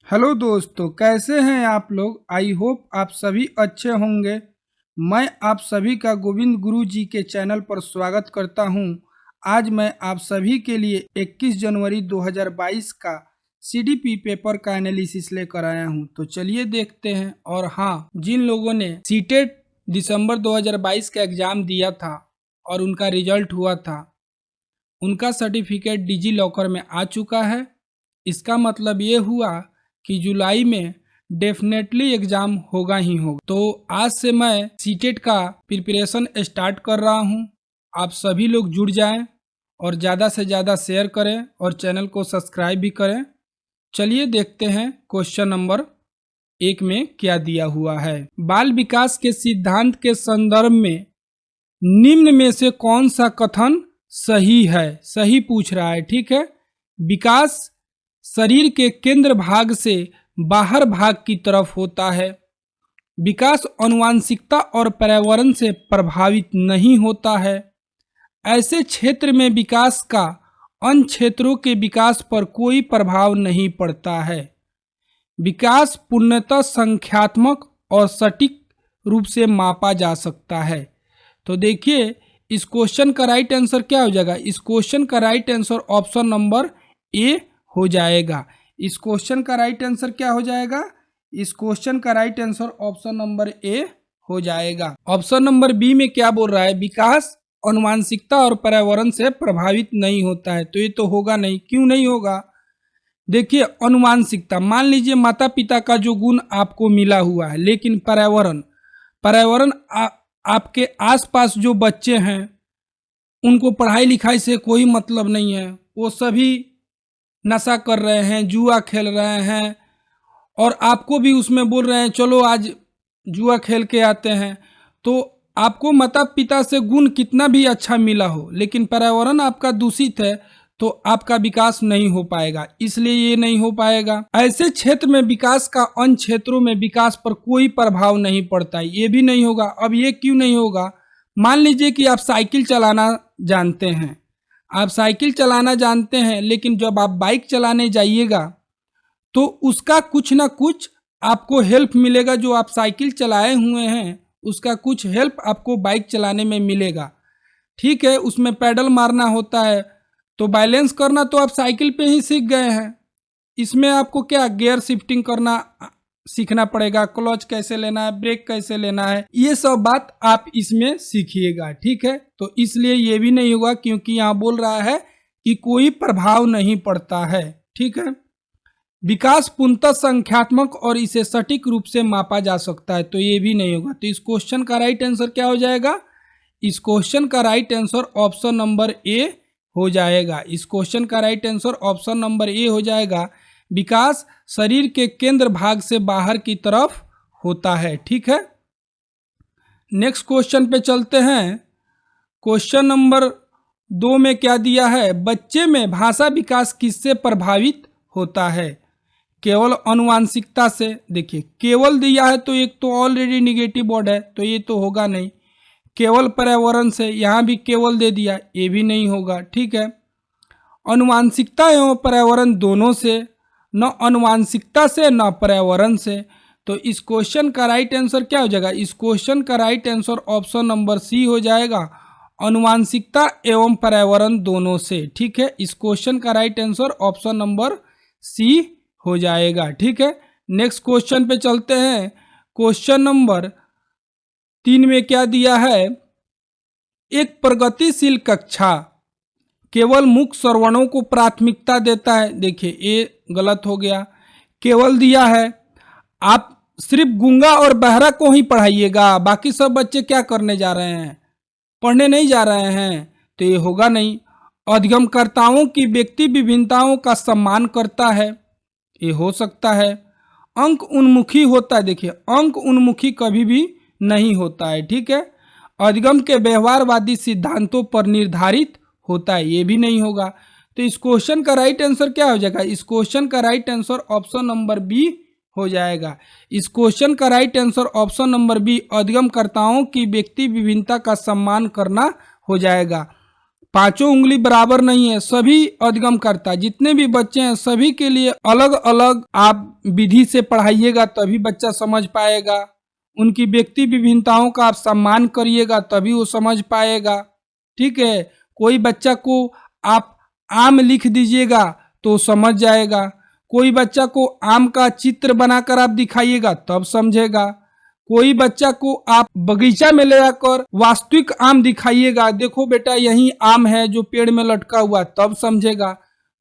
Hello दोस्तों, कैसे हैं आप लोग। आई होप आप सभी अच्छे होंगे। मैं आप सभी का गोविंद गुरु जी के चैनल पर स्वागत करता हूं। आज मैं आप सभी के लिए 21 जनवरी 2022 का सीडीपी पेपर का एनालिसिस लेकर आया हूं। तो चलिए देखते हैं। और हाँ, जिन लोगों ने सीटेट दिसंबर 2022 का एग्जाम दिया था और उनका रिजल्ट हुआ था, उनका सर्टिफिकेट डिजी लॉकर में आ चुका है। इसका मतलब ये हुआ कि जुलाई में डेफिनेटली एग्जाम होगा ही होगा। तो आज से मैं सीटेट का प्रिपरेशन स्टार्ट कर रहा हूँ। आप सभी लोग जुड़ जाएं और ज़्यादा से ज़्यादा शेयर करें और चैनल को सब्सक्राइब भी करें। चलिए देखते हैं क्वेश्चन नंबर 1 में क्या दिया हुआ है। बाल विकास के सिद्धांत के संदर्भ में निम्न में से कौन सा कथन सही है। सही पूछ रहा है, ठीक है। विकास शरीर के केंद्र भाग से बाहर भाग की तरफ होता है। विकास आनुवंशिकता और पर्यावरण से प्रभावित नहीं होता है। ऐसे क्षेत्र में विकास का अन्य क्षेत्रों के विकास पर कोई प्रभाव नहीं पड़ता है। विकास पूर्णतः संख्यात्मक और सटीक रूप से मापा जा सकता है। तो देखिए, इस क्वेश्चन का राइट आंसर क्या हो जाएगा। इस क्वेश्चन का right answer option number A हो जाएगा। इस क्वेश्चन का राइट आंसर क्या हो जाएगा। इस क्वेश्चन का right answer option number A हो जाएगा। ऑप्शन नंबर बी में क्या बोल रहा है, विकास आनुवंशिकता और पर्यावरण से प्रभावित नहीं होता है। तो ये तो होगा नहीं। क्यों नहीं होगा, देखिए आनुवंशिकता, मान लीजिए माता पिता का जो गुण आपको मिला हुआ है, लेकिन पर्यावरण आपके आसपास जो बच्चे हैं उनको पढ़ाई लिखाई से कोई मतलब नहीं है। वो सभी नशा कर रहे हैं, जुआ खेल रहे हैं और आपको भी उसमें बोल रहे हैं चलो आज जुआ खेल के आते हैं। तो आपको माता पिता से गुण कितना भी अच्छा मिला हो, लेकिन पर्यावरण आपका दूषित है तो आपका विकास नहीं हो पाएगा। इसलिए ये नहीं हो पाएगा। ऐसे क्षेत्र में विकास का अन्य क्षेत्रों में विकास पर कोई प्रभाव नहीं पड़ता, ये भी नहीं होगा। अब ये क्यों नहीं होगा, मान लीजिए कि आप साइकिल चलाना जानते हैं। आप साइकिल चलाना जानते हैं, लेकिन जब आप बाइक चलाने जाइएगा तो उसका कुछ ना कुछ आपको हेल्प मिलेगा। जो आप साइकिल चलाए हुए हैं उसका कुछ हेल्प आपको बाइक चलाने में मिलेगा, ठीक है। उसमें पैडल मारना होता है, तो बैलेंस करना तो आप साइकिल पे ही सीख गए हैं। इसमें आपको क्या गियर शिफ्टिंग करना सीखना पड़ेगा, क्लच कैसे लेना है, ब्रेक कैसे लेना है, ये सब बात आप इसमें सीखिएगा, ठीक है। तो इसलिए ये भी नहीं होगा, क्योंकि यहाँ बोल रहा है कि कोई प्रभाव नहीं पड़ता है, ठीक है। विकास पूर्णतः संख्यात्मक और इसे सटीक रूप से मापा जा सकता है, तो ये भी नहीं होगा। तो इस क्वेश्चन का राइट आंसर क्या हो जाएगा। इस क्वेश्चन का right answer option number A हो जाएगा। इस क्वेश्चन का right answer option number A हो जाएगा। विकास शरीर के केंद्र भाग से बाहर की तरफ होता है, ठीक है। नेक्स्ट क्वेश्चन पे चलते हैं। क्वेश्चन नंबर 2 में क्या दिया है, बच्चे में भाषा विकास किससे प्रभावित होता है। केवल आनुवंशिकता से। देखिए केवल दिया है तो एक तो ऑलरेडी निगेटिव वर्ड है, तो ये तो होगा नहीं। केवल पर्यावरण से, यहाँ भी केवल दे दिया, ये भी नहीं होगा, ठीक है। आनुवंशिकता एवं पर्यावरण दोनों से, न आनुवंशिकता से न पर्यावरण से। तो इस क्वेश्चन का राइट आंसर क्या हो जाएगा। इस क्वेश्चन का right answer option number C हो जाएगा, आनुवंशिकता एवं पर्यावरण दोनों से, ठीक है। इस क्वेश्चन का right answer option number C हो जाएगा, ठीक है। नेक्स्ट क्वेश्चन पे चलते हैं। क्वेश्चन नंबर 3 में क्या दिया है, एक प्रगतिशील कक्षा केवल मुख्य श्रवणों को प्राथमिकता देता है। देखिए ये गलत हो गया। केवल दिया है, आप सिर्फ गूंगा और बहरा को ही पढ़ाइएगा, बाकी सब बच्चे क्या करने जा रहे हैं, पढ़ने नहीं जा रहे हैं, तो ये होगा नहीं। अधिगमकर्ताओं की व्यक्ति विभिन्नताओं का सम्मान करता है, ये हो सकता है। अंक उन्मुखी होता है। देखिए अंक उन्मुखी कभी भी नहीं होता है, ठीक है। अधिगम के व्यवहारवादी सिद्धांतों पर निर्धारित होता है, ये भी नहीं होगा। तो इस क्वेश्चन का राइट आंसर क्या हो जाएगा। इस क्वेश्चन का right answer option number B हो जाएगा। इस क्वेश्चन का right answer option number B, अधिगमकर्ताओं की व्यक्ति विभिन्नता का सम्मान करना हो जाएगा। पांचों उंगली बराबर नहीं है, सभी अधिगम करता है। जितने भी बच्चे हैं सभी के लिए अलग अलग आप विधि से पढ़ाइएगा तभी बच्चा समझ पाएगा। उनकी व्यक्ति विभिन्नताओं का आप सम्मान करिएगा तभी वो समझ पाएगा। ठीक है, कोई बच्चा को आप आम लिख दीजिएगा तो समझ जाएगा, कोई बच्चा को आम का चित्र बनाकर आप दिखाइएगा तब समझेगा, कोई बच्चा को आप बगीचा में ले जाकर वास्तविक आम दिखाइएगा, देखो बेटा यही आम है जो पेड़ में लटका हुआ, तब समझेगा।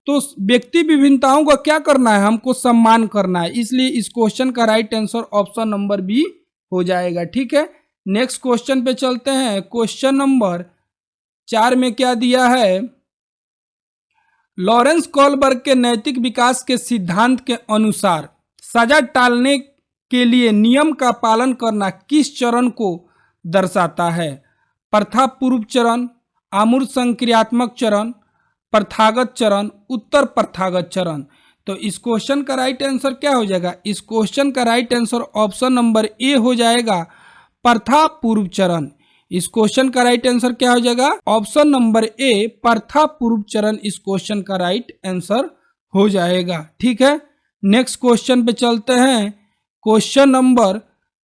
तो व्यक्ति विभिन्नताओं का क्या करना है, हमको सम्मान करना है। इसलिए इस क्वेश्चन का right answer option number B हो जाएगा। ठीक है, नेक्स्ट क्वेश्चन पे चलते हैं। क्वेश्चन नंबर 4 में क्या दिया है, लॉरेंस कोलबर्ग के नैतिक विकास के सिद्धांत के अनुसार सजा टालने के लिए नियम का पालन करना किस चरण को दर्शाता है? प्रथा पूर्व चरण, आमूर्त संक्रियात्मक चरण, प्रथागत चरण, उत्तर प्रथागत चरण। तो इस क्वेश्चन का राइट आंसर क्या हो जाएगा? इस क्वेश्चन का right answer option number A हो जाएगा, प्रथा पूर्व चरण। इस क्वेश्चन का राइट आंसर क्या हो जाएगा? ऑप्शन नंबर ए, प्रथा पूर्व चरण इस क्वेश्चन का राइट आंसर हो जाएगा। ठीक है, नेक्स्ट क्वेश्चन पे चलते हैं। क्वेश्चन नंबर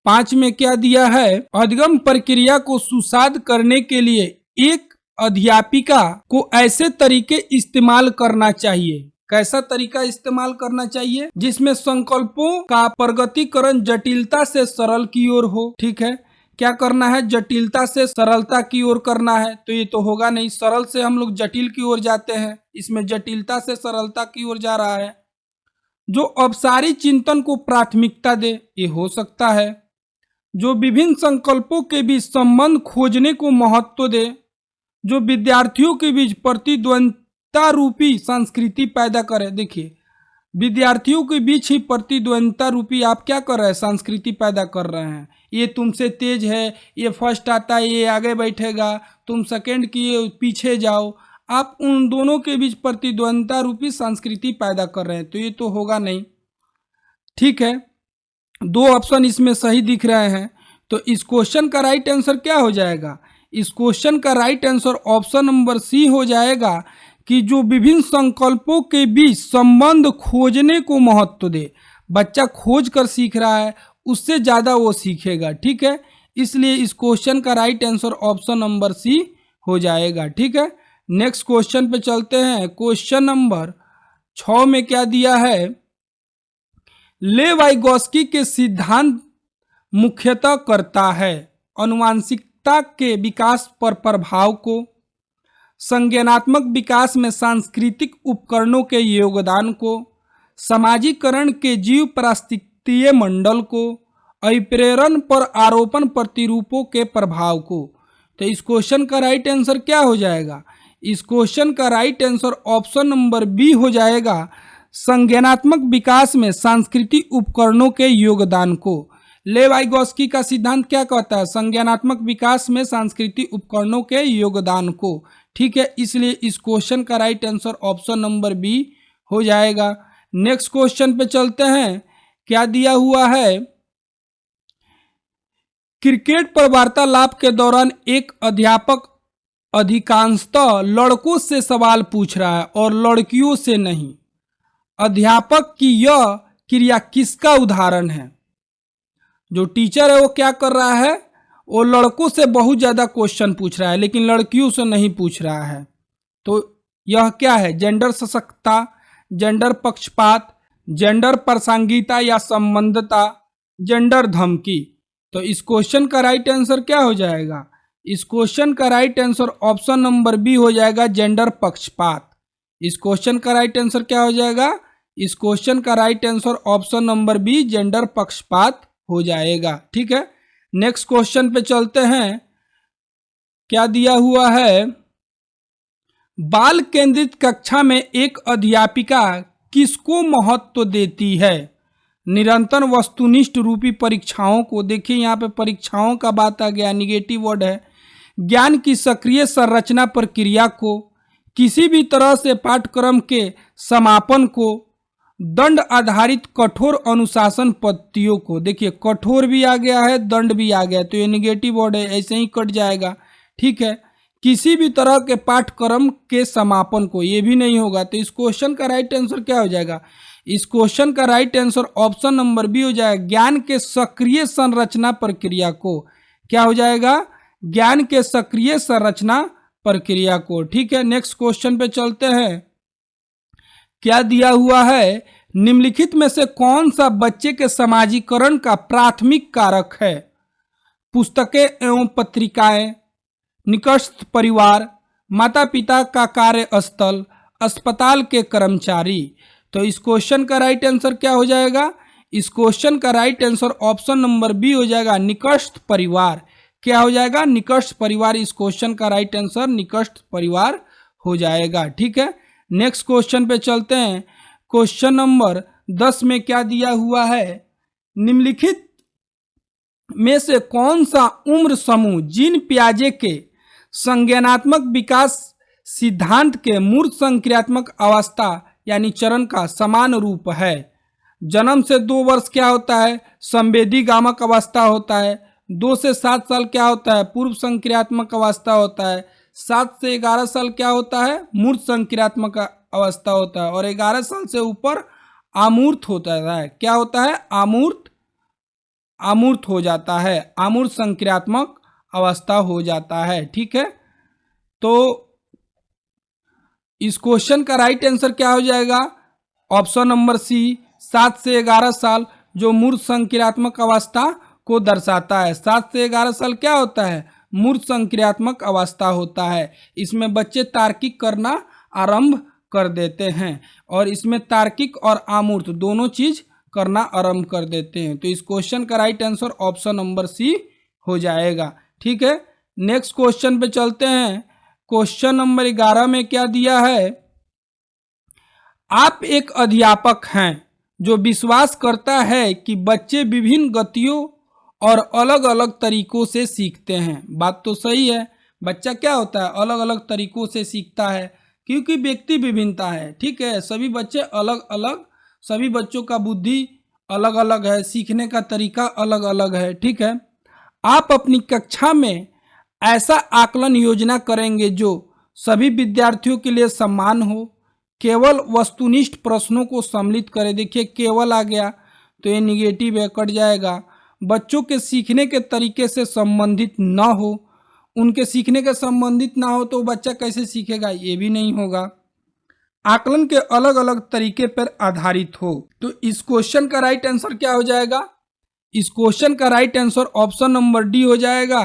5 में क्या दिया है, अधिगम प्रक्रिया को सुसाध करने के लिए एक अध्यापिका को ऐसे तरीके इस्तेमाल करना चाहिए। कैसा तरीका इस्तेमाल करना चाहिए? जिसमें संकल्पों का प्रगतिकरण जटिलता से सरल की ओर हो। ठीक है, क्या करना है? जटिलता से सरलता की ओर करना है, तो ये तो होगा नहीं, सरल से हम लोग जटिल की ओर जाते हैं, इसमें जटिलता से सरलता की ओर जा रहा है। जो अपसारी चिंतन को प्राथमिकता दे, ये हो सकता है। जो विभिन्न संकल्पों के बीच संबंध खोजने को महत्व दे, जो विद्यार्थियों के बीच प्रतिद्वंद्विता रूपी संस्कृति पैदा करे। देखिए, विद्यार्थियों के बीच ही प्रतिद्वंद्विता रूपी आप क्या कर रहे हैं? संस्कृति पैदा कर रहे हैं। ये तुमसे तेज है, ये फर्स्ट आता है, ये आगे बैठेगा, तुम सेकंड किए पीछे जाओ। आप उन दोनों के बीच प्रतिद्वंद्विता रूपी संस्कृति पैदा कर रहे हैं, तो ये तो होगा नहीं। ठीक है, 2 ऑप्शन इसमें सही दिख रहे हैं, तो इस क्वेश्चन का राइट आंसर क्या हो जाएगा? इस क्वेश्चन का right answer option number C हो जाएगा कि जो विभिन्न संकल्पों के बीच संबंध खोजने को महत्व दे। बच्चा खोज कर सीख रहा है, उससे ज़्यादा वो सीखेगा। ठीक है, इसलिए इस क्वेश्चन का right answer option number C हो जाएगा। ठीक है, नेक्स्ट क्वेश्चन पे चलते हैं। क्वेश्चन नंबर 6 में क्या दिया है, ले वाइगोस्की के सिद्धांत मुख्यतः करता है आनुवांशिकता के विकास पर प्रभाव को, संज्ञानात्मक विकास में सांस्कृतिक उपकरणों के योगदान को, समाजीकरण के जीव पारिस्थितिकीय मंडल को, अभिप्रेरण पर आरोपण प्रतिरूपों के प्रभाव को। तो इस क्वेश्चन का राइट आंसर क्या हो जाएगा? इस क्वेश्चन का right answer option number B हो जाएगा, संज्ञानात्मक विकास में सांस्कृतिक उपकरणों के योगदान को। ले वाइगोस्की का सिद्धांत क्या कहता है? संज्ञानात्मक विकास में सांस्कृतिक उपकरणों के योगदान को। ठीक है, इसलिए इस क्वेश्चन का right answer option number B हो जाएगा। नेक्स्ट क्वेश्चन पे चलते हैं। क्या दिया हुआ है, क्रिकेट पर वार्तालाप के दौरान एक अध्यापक अधिकांशतः लड़कों से सवाल पूछ रहा है और लड़कियों से नहीं। अध्यापक की यह क्रिया किसका उदाहरण है? जो टीचर है वो क्या कर रहा है? वो लड़कों से बहुत ज़्यादा क्वेश्चन पूछ रहा है लेकिन लड़कियों से नहीं पूछ रहा है। तो यह क्या है? जेंडर सशक्तता, जेंडर पक्षपात, जेंडर प्रासंगिकता या संबंधता, जेंडर धमकी। तो इस क्वेश्चन का राइट आंसर क्या हो जाएगा? इस क्वेश्चन का right answer option number B हो जाएगा, जेंडर पक्षपात। इस क्वेश्चन का राइट आंसर क्या हो जाएगा? इस क्वेश्चन का right answer option number B, gender पक्षपात हो जाएगा। ठीक है, नेक्स्ट क्वेश्चन पे चलते हैं। क्या दिया हुआ है, बाल केंद्रित कक्षा में एक अध्यापिका किसको महत्व देती है? निरंतर वस्तुनिष्ठ रूपी परीक्षाओं को। देखिए यहाँ पे परीक्षाओं का बात आ गया, निगेटिव वर्ड है। ज्ञान की सक्रिय संरचना प्रक्रिया को, किसी भी तरह से पाठ्यक्रम के समापन को, दंड आधारित कठोर अनुशासन पद्धतियों को। देखिए कठोर भी आ गया है, दंड भी आ गया है, तो ये निगेटिव वर्ड है, ऐसे ही कट जाएगा। ठीक है, किसी भी तरह के पाठ्यक्रम के समापन को, ये भी नहीं होगा। तो इस क्वेश्चन का राइट आंसर क्या हो जाएगा? इस क्वेश्चन का right answer option number B हो जाएगा, ज्ञान के सक्रिय संरचना प्रक्रिया को। क्या हो जाएगा? ज्ञान के सक्रिय संरचना प्रक्रिया को। ठीक है, नेक्स्ट क्वेश्चन पे चलते हैं। क्या दिया हुआ है? निम्नलिखित में से कौन सा बच्चे के समाजीकरण का प्राथमिक कारक है? पुस्तकें एवं पत्रिकाएं, निकटस्थ परिवार, माता पिता का कार्यस्थल, अस्पताल के कर्मचारी। तो इस क्वेश्चन का राइट आंसर क्या हो जाएगा? इस क्वेश्चन का right answer option number B हो जाएगा, निकटस्थ परिवार। क्या हो जाएगा? निकटस्थ परिवार। इस क्वेश्चन का राइट आंसर निकटस्थ परिवार हो जाएगा। ठीक है, नेक्स्ट क्वेश्चन पे चलते हैं। क्वेश्चन नंबर 10 में क्या दिया हुआ है? निम्नलिखित में से कौन सा उम्र समूह जीन पियाजे के संज्ञानात्मक विकास सिद्धांत के मूर्त संक्रियात्मक अवस्था यानी चरण का समान रूप है? जन्म से 2 वर्ष क्या होता है? संवेदी गामक अवस्था होता है। 2 से 7 साल क्या होता है? पूर्व संक्रियात्मक अवस्था होता है। 7 से 11 साल क्या होता है? मूर्त संक्रियात्मक अवस्था होता है। और 11 साल से ऊपर आमूर्त होता है। क्या होता है? आमूर्त हो जाता है, आमूर्त संक्रियात्मक अवस्था हो जाता है। ठीक है, तो इस क्वेश्चन का राइट आंसर क्या हो जाएगा? ऑप्शन नंबर सी, 7 से 11 साल, जो मूर्त संक्रियात्मक अवस्था को दर्शाता है। 7 से 11 साल क्या होता है? मूर्त संक्रियात्मक अवस्था होता है। इसमें बच्चे तार्किक करना आरंभ कर देते हैं और इसमें तार्किक और आमूर्त दोनों चीज करना आरंभ कर देते हैं। तो इस क्वेश्चन का right answer option number C हो जाएगा। ठीक है, नेक्स्ट क्वेश्चन पे चलते हैं। क्वेश्चन नंबर 11 में क्या दिया है? आप एक अध्यापक हैं जो विश्वास करता है कि बच्चे विभिन्न गतियों और अलग अलग तरीकों से सीखते हैं। बात तो सही है, बच्चा क्या होता है? अलग अलग तरीकों से सीखता है, क्योंकि व्यक्ति विभिन्नता है। ठीक है, सभी बच्चे अलग अलग, सभी बच्चों का बुद्धि अलग अलग है, सीखने का तरीका अलग अलग है। ठीक है, आप अपनी कक्षा में ऐसा आकलन योजना करेंगे जो सभी विद्यार्थियों के लिए समान हो, केवल वस्तुनिष्ठ प्रश्नों को सम्मिलित करे। देखिए केवल आ गया तो ये निगेटिव है, कट जाएगा। बच्चों के सीखने के तरीके से संबंधित न हो, उनके सीखने के संबंधित ना हो तो बच्चा कैसे सीखेगा? ये भी नहीं होगा। आकलन के अलग अलग तरीके पर आधारित हो। तो इस क्वेश्चन का राइट आंसर क्या हो जाएगा? इस क्वेश्चन का right answer option number D हो जाएगा,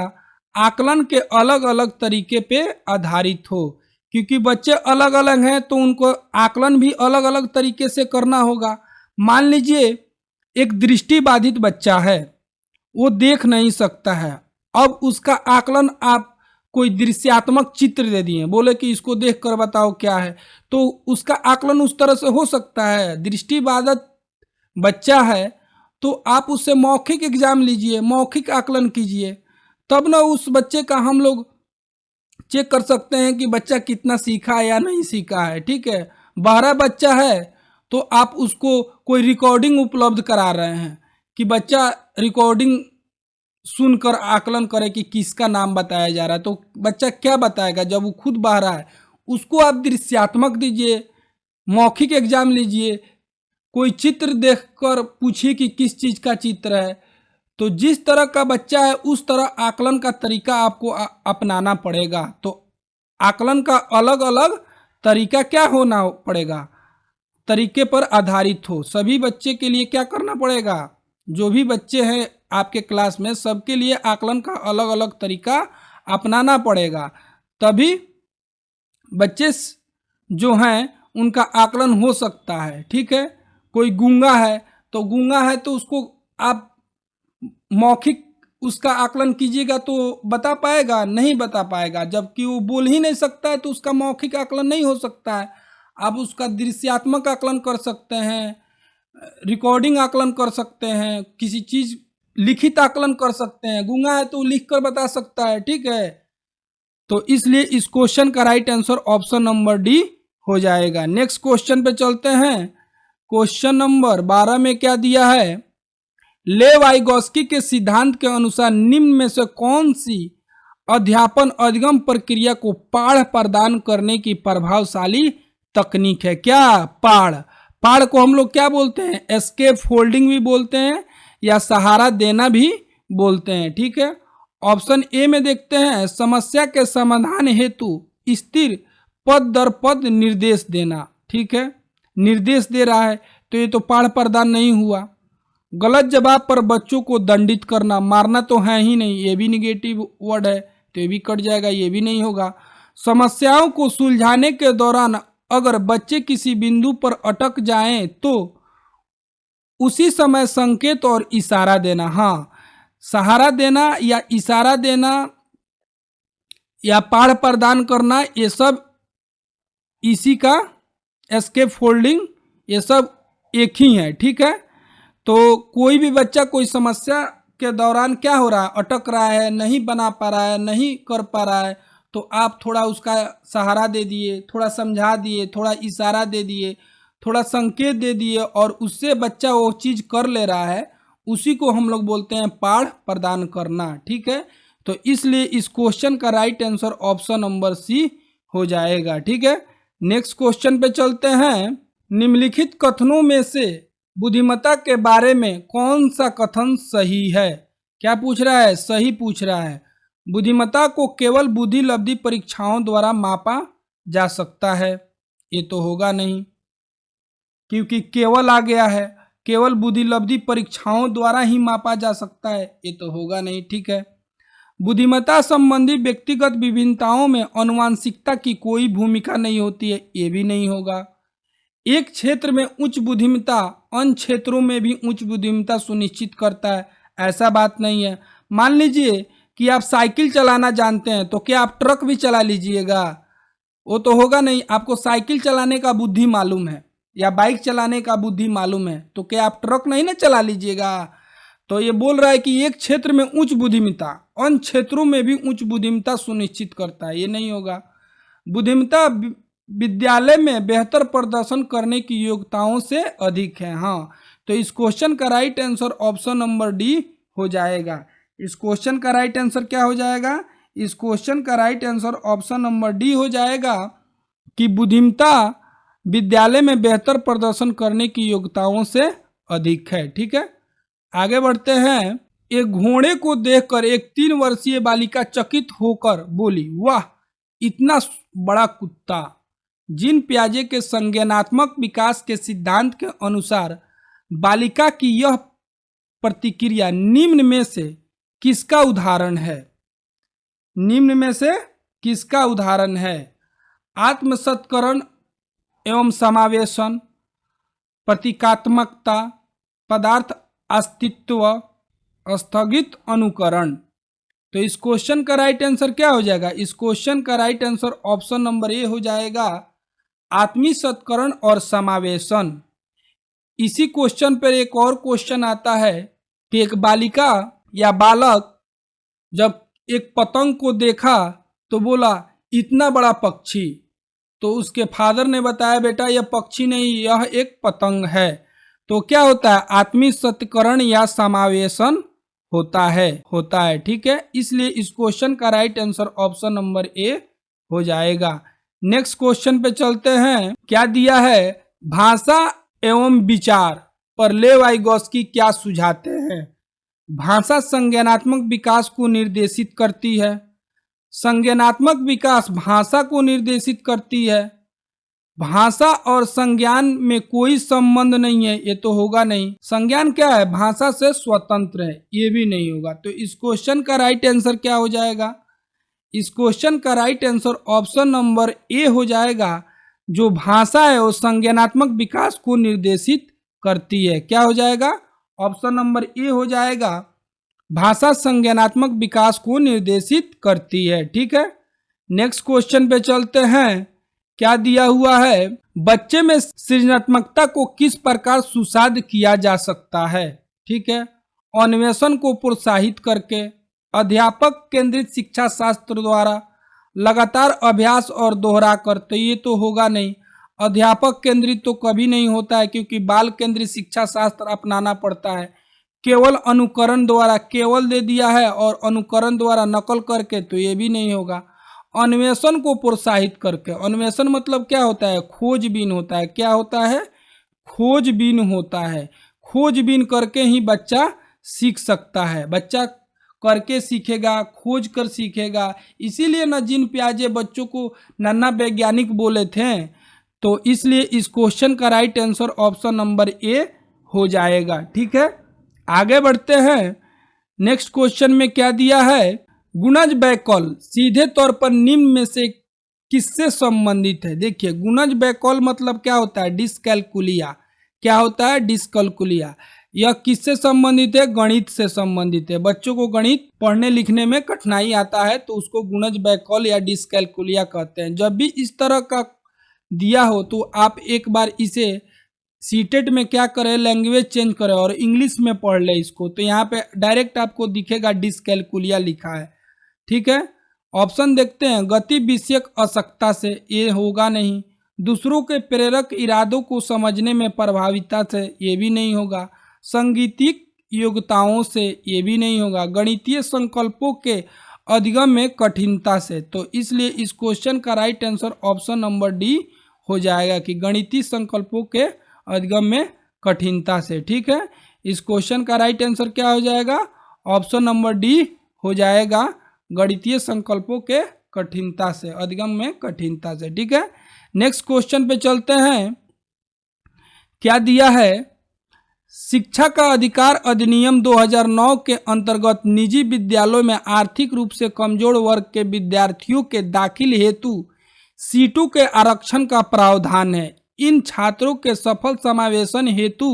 आकलन के अलग अलग तरीके पे आधारित हो। क्योंकि बच्चे अलग अलग हैं तो उनको आकलन भी अलग अलग तरीके से करना होगा। मान लीजिए एक दृष्टिबाधित बच्चा है, वो देख नहीं सकता है। अब उसका आकलन आप कोई दृश्यात्मक चित्र दे दिए, बोले कि इसको देख कर बताओ क्या है, तो उसका आकलन उस तरह से हो सकता है। दृष्टिबाधित बच्चा है तो आप उससे मौखिक एग्जाम लीजिए, मौखिक आकलन कीजिए, तब ना उस बच्चे का हम लोग चेक कर सकते हैं कि बच्चा कितना सीखा है या नहीं सीखा है। ठीक है, बहरा बच्चा है तो आप उसको कोई रिकॉर्डिंग उपलब्ध करा रहे हैं कि बच्चा रिकॉर्डिंग सुनकर आकलन करे कि किसका नाम बताया जा रहा है, तो बच्चा क्या बताएगा जब वो खुद बहरा है? उसको आप दृश्यात्मक दीजिए, मौखिक एग्जाम लीजिए, कोई चित्र देखकर पूछिए कि किस चीज़ का चित्र है। तो जिस तरह का बच्चा है उस तरह आकलन का तरीका आपको अपनाना पड़ेगा। तो आकलन का अलग अलग तरीका क्या होना पड़ेगा? तरीके पर आधारित हो। सभी बच्चे के लिए क्या करना पड़ेगा? जो भी बच्चे हैं आपके क्लास में, सबके लिए आकलन का अलग अलग तरीका अपनाना पड़ेगा, तभी बच्चे जो हैं उनका आकलन हो सकता है। ठीक है, कोई गूंगा है तो उसको आप मौखिक उसका आकलन कीजिएगा तो बता पाएगा? नहीं बता पाएगा। जबकि वो बोल ही नहीं सकता है तो उसका मौखिक आकलन नहीं हो सकता है। आप उसका दृश्यात्मक आकलन कर सकते हैं, रिकॉर्डिंग आकलन कर सकते हैं, किसी चीज लिखित आकलन कर सकते हैं। गूंगा है तो लिख कर बता सकता है। ठीक है, तो इसलिए इस क्वेश्चन का right answer option number D हो जाएगा। नेक्स्ट क्वेश्चन पे चलते हैं। क्वेश्चन नंबर 12 में क्या दिया है? लेव वाइगोस्की के सिद्धांत के अनुसार निम्न में से कौन सी अध्यापन अधिगम प्रक्रिया को पाढ़ प्रदान करने की प्रभावशाली तकनीक है। क्या? पाढ़। पाढ़ को हम लोग क्या बोलते हैं? एस्केप फोल्डिंग भी बोलते हैं या सहारा देना भी बोलते हैं। ठीक है। ऑप्शन ए में देखते हैं, समस्या के समाधान हेतु स्थिर पद दर पद निर्देश देना। ठीक है, निर्देश दे रहा है तो ये तो पाढ़ प्रदान नहीं हुआ। गलत जवाब पर बच्चों को दंडित करना, मारना तो है ही नहीं, ये भी निगेटिव वर्ड है तो ये भी कट जाएगा, ये भी नहीं होगा। समस्याओं को सुलझाने के दौरान अगर बच्चे किसी बिंदु पर अटक जाएं तो उसी समय संकेत और इशारा देना। हाँ, सहारा देना या इशारा देना या पाढ़ प्रदान करना, ये सब इसी का एस्केप फोल्डिंग, ये सब एक ही है। ठीक है, तो कोई भी बच्चा कोई समस्या के दौरान क्या हो रहा है, अटक रहा है, नहीं बना पा रहा है, नहीं कर पा रहा है, तो आप थोड़ा उसका सहारा दे दिए, थोड़ा समझा दिए, थोड़ा इशारा दे दिए, थोड़ा संकेत दे दिए और उससे बच्चा वो चीज़ कर ले रहा है, उसी को हम लोग बोलते हैं पाढ़ प्रदान करना। ठीक है, तो इसलिए इस क्वेश्चन का right answer option number C हो जाएगा। ठीक है, नेक्स्ट क्वेश्चन पे चलते हैं। निम्नलिखित कथनों में से बुद्धिमत्ता के बारे में कौन सा कथन सही है? क्या पूछ रहा है? सही पूछ रहा है। बुद्धिमत्ता को केवल बुद्धि लब्धि परीक्षाओं द्वारा मापा जा सकता है, ये तो होगा नहीं क्योंकि केवल आ गया है, केवल बुद्धि लब्धि परीक्षाओं द्वारा ही मापा जा सकता है, ये तो होगा नहीं। ठीक है, बुद्धिमत्ता संबंधी व्यक्तिगत विभिन्नताओं में आनुवंशिकता की कोई भूमिका नहीं होती है, ये भी नहीं होगा। एक क्षेत्र में उच्च बुद्धिमत्ता अन्य क्षेत्रों में भी उच्च बुद्धिमत्ता सुनिश्चित करता है, ऐसा बात नहीं है। मान लीजिए कि आप साइकिल चलाना जानते हैं तो क्या आप ट्रक भी चला लीजिएगा? वो तो होगा नहीं। आपको साइकिल चलाने का बुद्धि मालूम है या बाइक चलाने का बुद्धि मालूम है तो क्या आप ट्रक नहीं ना चला लीजिएगा? तो ये बोल रहा है कि एक क्षेत्र में उच्च बुद्धिमत्ता अन्य क्षेत्रों में भी उच्च बुद्धिमत्ता सुनिश्चित करता है, ये नहीं होगा। बुद्धिमत्ता विद्यालय में बेहतर प्रदर्शन करने की योग्यताओं से अधिक है। हाँ, तो इस क्वेश्चन का right answer option number D हो जाएगा। इस क्वेश्चन का राइट आंसर क्या हो जाएगा? इस क्वेश्चन का right answer option number D हो जाएगा कि बुद्धिमत्ता विद्यालय में बेहतर प्रदर्शन करने की योग्यताओं से अधिक है। ठीक है, आगे बढ़ते हैं। एक घोड़े को देखकर एक 3 वर्षीय बालिका चकित होकर बोली, वाह इतना बड़ा कुत्ता। जीन पियाजे के संज्ञानात्मक विकास के सिद्धांत के अनुसार बालिका की यह प्रतिक्रिया निम्न में से किसका उदाहरण है? निम्न में से किसका उदाहरण है? आत्मसत्करण एवं समावेशन, प्रतीकात्मकता, पदार्थ अस्तित्व, स्थगित अनुकरण। तो इस क्वेश्चन का राइट आंसर क्या हो जाएगा? इस क्वेश्चन का right answer option number A हो जाएगा, आत्मीसत्करण और समावेशन। इसी क्वेश्चन पर एक और क्वेश्चन आता है कि एक बालिका या बालक जब एक पतंग को देखा तो बोला इतना बड़ा पक्षी, तो उसके फादर ने बताया बेटा यह पक्षी नहीं, यह एक पतंग है। तो क्या होता है? आत्मीसत्करण या समावेशन होता है। ठीक है, इसलिए इस क्वेश्चन का right answer option number A हो जाएगा। नेक्स्ट क्वेश्चन पे चलते हैं। क्या दिया है? भाषा एवं विचार पर लेव वाइगोस्की क्या सुझाते हैं? भाषा संज्ञानात्मक विकास को निर्देशित करती है, संज्ञानात्मक विकास भाषा को निर्देशित करती है, भाषा और संज्ञान में कोई संबंध नहीं है, ये तो होगा नहीं। संज्ञान क्या है? भाषा से स्वतंत्र है, ये भी नहीं होगा। तो इस क्वेश्चन का राइट आंसर क्या हो जाएगा? इस क्वेश्चन का right answer option number A हो जाएगा। जो भाषा है वो संज्ञानात्मक विकास को निर्देशित करती है। क्या हो जाएगा? ऑप्शन नंबर ए हो जाएगा, भाषा संज्ञानात्मक विकास को निर्देशित करती है। ठीक है, नेक्स्ट क्वेश्चन पे चलते हैं। क्या दिया हुआ है? बच्चे में सृजनात्मकता को किस प्रकार सुसाध्य किया जा सकता है? ठीक है, अन्वेषण को प्रोत्साहित करके, अध्यापक केंद्रित शिक्षा शास्त्र द्वारा, लगातार अभ्यास और दोहरा कर। तो ये तो होगा नहीं, अध्यापक केंद्रित तो कभी नहीं होता है क्योंकि बाल केंद्रित शिक्षा शास्त्र अपनाना पड़ता है। केवल अनुकरण द्वारा, केवल दे दिया है और अनुकरण द्वारा नकल करके, तो ये भी नहीं होगा। अन्वेषण को प्रोत्साहित करके, अन्वेषण मतलब क्या होता है, खोजबीन होता है। क्या होता है, खोजबीन होता है। खोजबीन करके ही बच्चा सीख सकता है, बच्चा करके सीखेगा, खोज कर सीखेगा। इसीलिए नजीन पियाजे बच्चों को नन्हा वैज्ञानिक बोले थे। तो इसलिए इस क्वेश्चन का right answer option number A हो जाएगा। ठीक है, आगे बढ़ते हैं। नेक्स्ट क्वेश्चन में क्या दिया है, गुणज बैकॉल सीधे तौर पर निम्न में से किससे संबंधित है। देखिए, गुणज बैकॉल मतलब क्या होता है, डिस्कैलकुलिया। क्या होता है, डिस्कैलकुलिया। यह किससे संबंधित है, गणित से संबंधित है। बच्चों को गणित पढ़ने लिखने में कठिनाई आता है तो उसको गुणज बैकॉल या डिस्कैलकुलिया कहते हैं। जब भी इस तरह का दिया हो तो आप एक बार इसे सीटेट में क्या करें, लैंग्वेज चेंज करें और इंग्लिश में पढ़ ले इसको। तो यहाँ पे डायरेक्ट आपको दिखेगा डिस्कैलकुलिया लिखा है। ठीक है, ऑप्शन देखते हैं। गति विषयक अशक्ता से, ये होगा नहीं। दूसरों के प्रेरक इरादों को समझने में प्रभाविता से, ये भी नहीं होगा। संगीतिक योग्यताओं से, ये भी नहीं होगा। गणितीय संकल्पों के अधिगम में कठिनता से, तो इसलिए इस क्वेश्चन का right answer option number D हो जाएगा कि गणितीय संकल्पों के अधिगम में कठिनता से। ठीक है, इस क्वेश्चन का राइट आंसर क्या हो जाएगा, ऑप्शन नंबर डी हो जाएगा, गणितीय संकल्पों के कठिनता से, अधिगम में कठिनता से। ठीक है, नेक्स्ट क्वेश्चन पे चलते हैं। क्या दिया है, शिक्षा का अधिकार अधिनियम 2009 के अंतर्गत निजी विद्यालयों में आर्थिक रूप से कमजोर वर्ग के विद्यार्थियों के दाखिल हेतु सीटों के आरक्षण का प्रावधान है। इन छात्रों के सफल समावेशन हेतु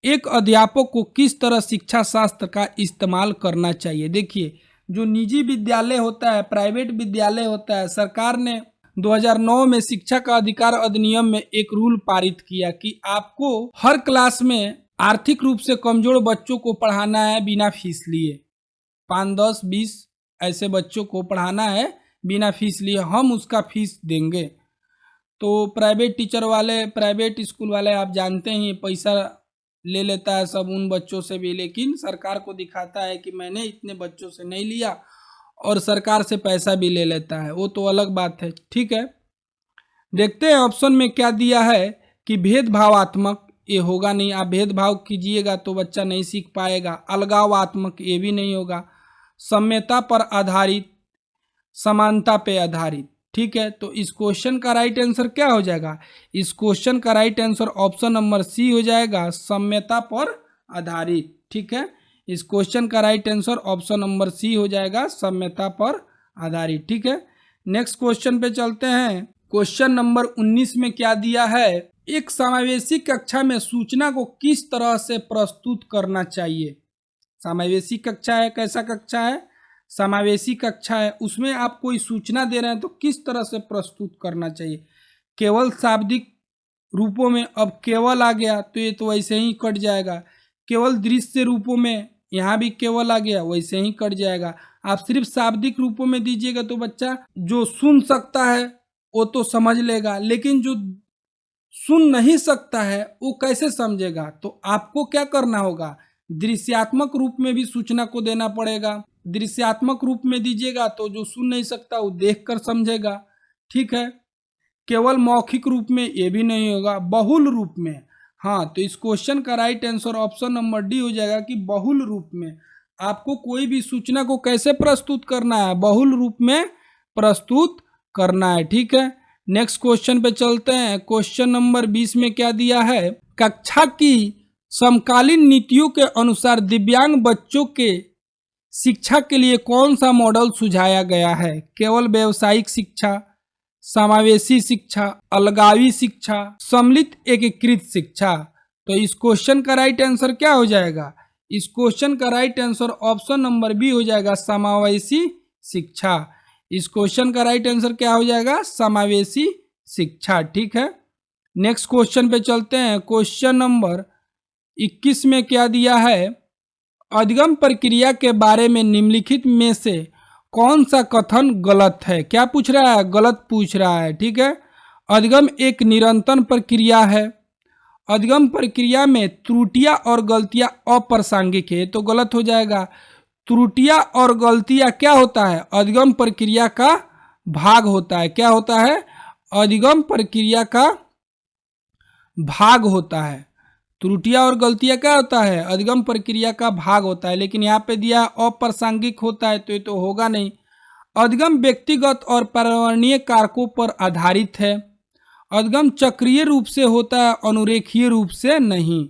एक अध्यापक को किस तरह शिक्षा शास्त्र का इस्तेमाल करना चाहिए। देखिए, जो निजी विद्यालय होता है, प्राइवेट विद्यालय होता है, सरकार ने 2009 में शिक्षा का अधिकार अधिनियम में एक रूल पारित किया कि आपको हर क्लास में आर्थिक रूप से कमजोर बच्चों को पढ़ाना है बिना फीस लिए। 5, 10, 20 ऐसे बच्चों को पढ़ाना है बिना फीस लिए, हम उसका फीस देंगे। तो प्राइवेट टीचर वाले, प्राइवेट स्कूल वाले आप जानते हैं पैसा ले लेता है सब उन बच्चों से भी, लेकिन सरकार को दिखाता है कि मैंने इतने बच्चों से नहीं लिया और सरकार से पैसा भी ले लेता है, वो तो अलग बात है। ठीक है, देखते हैं ऑप्शन में क्या दिया है कि भेदभावात्मक, ये होगा नहीं। आप भेदभाव कीजिएगा तो बच्चा नहीं सीख पाएगा। अलगावात्मक, ये भी नहीं होगा। साम्यता पर आधारित, समानता पे आधारित। ठीक है, तो इस क्वेश्चन का राइट आंसर क्या हो जाएगा, इस क्वेश्चन का right answer option number C हो जाएगा, साम्यता पर आधारित। ठीक है, इस क्वेश्चन का right answer option number C हो जाएगा, साम्यता पर आधारित। ठीक है, नेक्स्ट क्वेश्चन पे चलते हैं। क्वेश्चन नंबर 19 में क्या दिया है, एक समावेशी कक्षा में सूचना को किस तरह से प्रस्तुत करना चाहिए। समावेशी कक्षा है, कैसा कक्षा है, समावेशी कक्षा है, उसमें आप कोई सूचना दे रहे हैं तो किस तरह से प्रस्तुत करना चाहिए। केवल शाब्दिक रूपों में, अब केवल आ गया तो ये तो वैसे ही कट जाएगा। केवल दृश्य रूपों में, यहाँ भी केवल आ गया, वैसे ही कट जाएगा। आप सिर्फ शाब्दिक रूपों में दीजिएगा तो बच्चा जो सुन सकता है वो तो समझ लेगा, लेकिन जो सुन नहीं सकता है वो कैसे समझेगा। तो आपको क्या करना होगा, दृश्यात्मक रूप में भी सूचना को देना पड़ेगा। दृश्यात्मक रूप में दीजिएगा तो जो सुन नहीं सकता वो देखकर समझेगा। ठीक है, केवल मौखिक रूप में ये भी नहीं होगा, बहुल रूप में। हाँ, तो इस क्वेश्चन का right answer option number D हो जाएगा कि बहुल रूप में। आपको कोई भी सूचना को कैसे प्रस्तुत करना है, बहुल रूप में प्रस्तुत करना है। ठीक है, नेक्स्ट क्वेश्चन पे चलते हैं। क्वेश्चन नंबर 20 में क्या दिया है, कक्षा की समकालीन नीतियों के अनुसार दिव्यांग बच्चों के शिक्षा के लिए कौन सा मॉडल सुझाया गया है। केवल व्यवसायिक शिक्षा, समावेशी शिक्षा, अलगावी शिक्षा, सम्मिलित एकीकृत शिक्षा। तो इस क्वेश्चन का राइट आंसर क्या हो जाएगा, इस क्वेश्चन का right answer option number B हो जाएगा, समावेशी शिक्षा। इस क्वेश्चन का राइट आंसर क्या हो जाएगा, समावेशी शिक्षा। ठीक है, नेक्स्ट क्वेश्चन पे चलते हैं। क्वेश्चन नंबर 21 में क्या दिया है, अधिगम प्रक्रिया के बारे में निम्नलिखित में से कौन सा कथन गलत है। क्या पूछ रहा है, गलत पूछ रहा है। ठीक है, अधिगम एक निरंतर प्रक्रिया है, अधिगम प्रक्रिया में त्रुटियां और गलतियां अप्रासंगिक है, तो गलत हो जाएगा। त्रुटियां और गलतियां क्या होता है? अधिगम प्रक्रिया का भाग होता है। क्या होता है? अधिगम प्रक्रिया का भाग होता है। त्रुटियां और गलतियां क्या होता है? अधिगम प्रक्रिया का भाग होता है। लेकिन यहाँ पे दिया अप्रासंगिक होता है, तो ये तो होगा नहीं। अधिगम व्यक्तिगत और पर्यावरणीय कारकों पर आधारित है। अधिगम चक्रीय रूप से होता है, अनुरेखीय रूप से नहीं।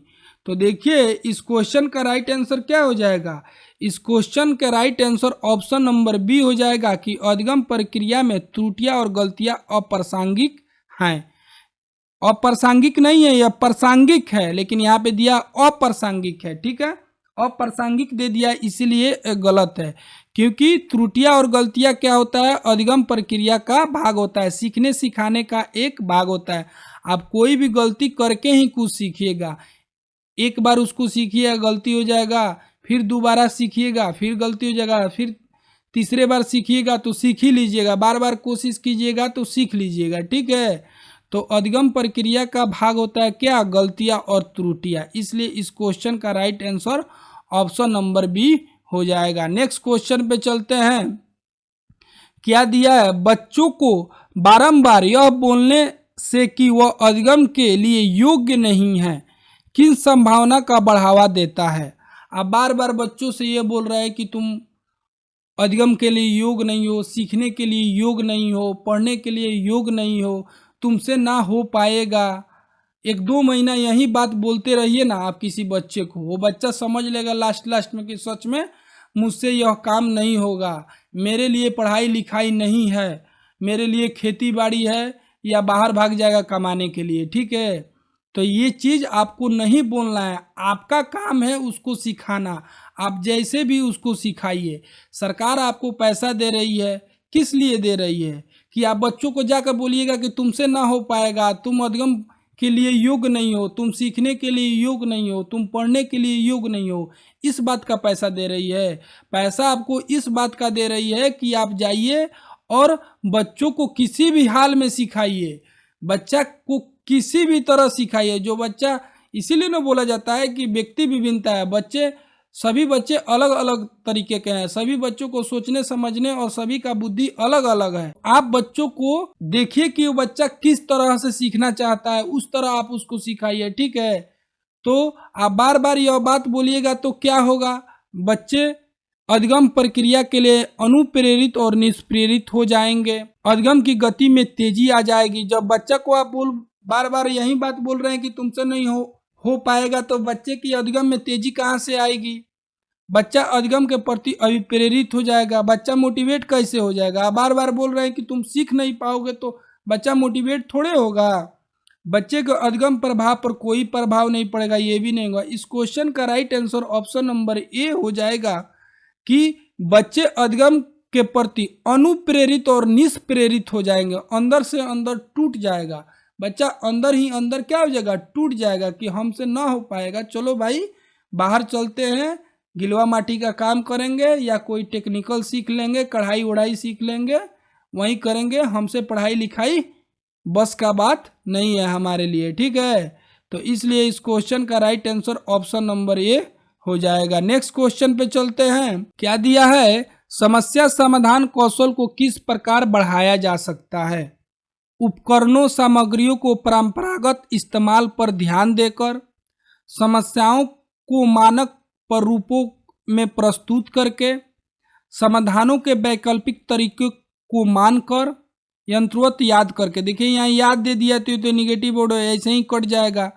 तो देखिए इस क्वेश्चन का राइट आंसर क्या हो जाएगा? इस क्वेश्चन का right answer option number B हो जाएगा कि अधिगम प्रक्रिया में त्रुटियां और गलतियां अप्रासंगिक हैं। अप्रासंगिक नहीं है, यह प्रासंगिक है, लेकिन यहाँ पे दिया अप्रासंगिक है। ठीक है, अप्रासंगिक दे दिया इसीलिए गलत है, क्योंकि त्रुटियां और गलतियां क्या होता है? अधिगम प्रक्रिया का भाग होता है, सीखने सिखाने का एक भाग होता है। आप कोई भी गलती करके ही कुछ सीखिएगा। एक बार उसको सीखिएगा, गलती हो जाएगा, फिर दोबारा सीखिएगा, फिर गलती हो जाएगा, फिर तीसरे बार सीखिएगा तो सीख ही लीजिएगा, बार बार कोशिश कीजिएगा तो सीख लीजिएगा। ठीक है, तो अधिगम प्रक्रिया का भाग होता है क्या? गलतियां और त्रुटियां। इसलिए इस क्वेश्चन का right answer option number B हो जाएगा। नेक्स्ट क्वेश्चन पे चलते हैं। क्या दिया है? बच्चों को बारंबार यह बोलने से कि वह अधिगम के लिए योग्य नहीं है किन संभावना का बढ़ावा देता है? आप बार बार बच्चों से ये बोल रहे हैं कि तुम अधिगम के लिए योग्य नहीं हो, सीखने के लिए योग्य नहीं हो, पढ़ने के लिए योग्य नहीं हो, तुमसे ना हो पाएगा। 1-2 महीना यही बात बोलते रहिए ना आप किसी बच्चे को, वो बच्चा समझ लेगा लास्ट में कि सच में मुझसे यह काम नहीं होगा, मेरे लिए पढ़ाई लिखाई नहीं है, मेरे लिए खेती बाड़ी है, या बाहर भाग जाएगा कमाने के लिए। ठीक है, तो ये चीज़ आपको नहीं बोलना है, आपका काम है उसको सिखाना। आप जैसे भी उसको सिखाइए। सरकार आपको पैसा दे रही है, किस लिए दे रही है? कि आप बच्चों को जाकर बोलिएगा कि तुमसे ना हो पाएगा, तुम अधिगम के लिए योग्य नहीं हो, तुम सीखने के लिए योग्य नहीं हो, तुम पढ़ने के लिए योग्य नहीं हो। इस बात का पैसा दे रही है। पैसा आपको इस बात का दे रही है कि आप जाइए और बच्चों को किसी भी हाल में सिखाइए, बच्चा को किसी भी तरह सिखाइए। जो बच्चा, इसीलिए ना बोला जाता है कि व्यक्ति विभिन्नता है। सभी बच्चे अलग अलग तरीके के हैं, सभी बच्चों को सोचने समझने और सभी का बुद्धि अलग अलग है। आप बच्चों को देखिए कि वो बच्चा किस तरह से सीखना चाहता है, उस तरह आप उसको सिखाइए। ठीक है, तो आप बार बार यह बात बोलिएगा तो क्या होगा? बच्चे अधिगम प्रक्रिया के लिए अनुप्रेरित और निष्प्रेरित हो जाएंगे। अधिगम की गति में तेजी आ जाएगी। जब बच्चा को आप बार बार यही बात बोल रहे हैं कि तुमसे नहीं हो पाएगा, तो बच्चे की अधिगम में तेजी कहाँ से आएगी? बच्चा अधिगम के प्रति अभिप्रेरित हो जाएगा। बच्चा मोटिवेट कैसे हो जाएगा? आप बार बार बोल रहे हैं कि तुम सीख नहीं पाओगे, तो बच्चा मोटिवेट थोड़े होगा। बच्चे के अधिगम प्रभाव पर कोई प्रभाव नहीं पड़ेगा, ये भी नहीं होगा। इस क्वेश्चन का right answer option number A हो जाएगा कि बच्चे अधिगम के प्रति अनुप्रेरित और निष्प्रेरित हो जाएंगे। अंदर से अंदर टूट जाएगा बच्चा, अंदर ही अंदर क्या हो जाएगा? टूट जाएगा कि हमसे ना हो पाएगा, चलो भाई बाहर चलते हैं, गिलवा माटी का काम करेंगे या कोई टेक्निकल सीख लेंगे, कढ़ाई उढ़ाई सीख लेंगे, वहीं करेंगे, हमसे पढ़ाई लिखाई बस का बात नहीं है हमारे लिए। ठीक है, तो इसलिए इस क्वेश्चन का right answer option number A हो जाएगा। नेक्स्ट क्वेश्चन पे चलते हैं। क्या दिया है? समस्या समाधान कौशल को किस प्रकार बढ़ाया जा सकता है? उपकरणों सामग्रियों को परंपरागत इस्तेमाल पर ध्यान देकर, समस्याओं को मानक प्रारूपों में प्रस्तुत करके, समाधानों के वैकल्पिक तरीकों को मानकर, यंत्रवत याद करके। देखिए यहाँ याद दे दिया तो निगेटिव बोर्ड ऐसे ही कट जाएगा।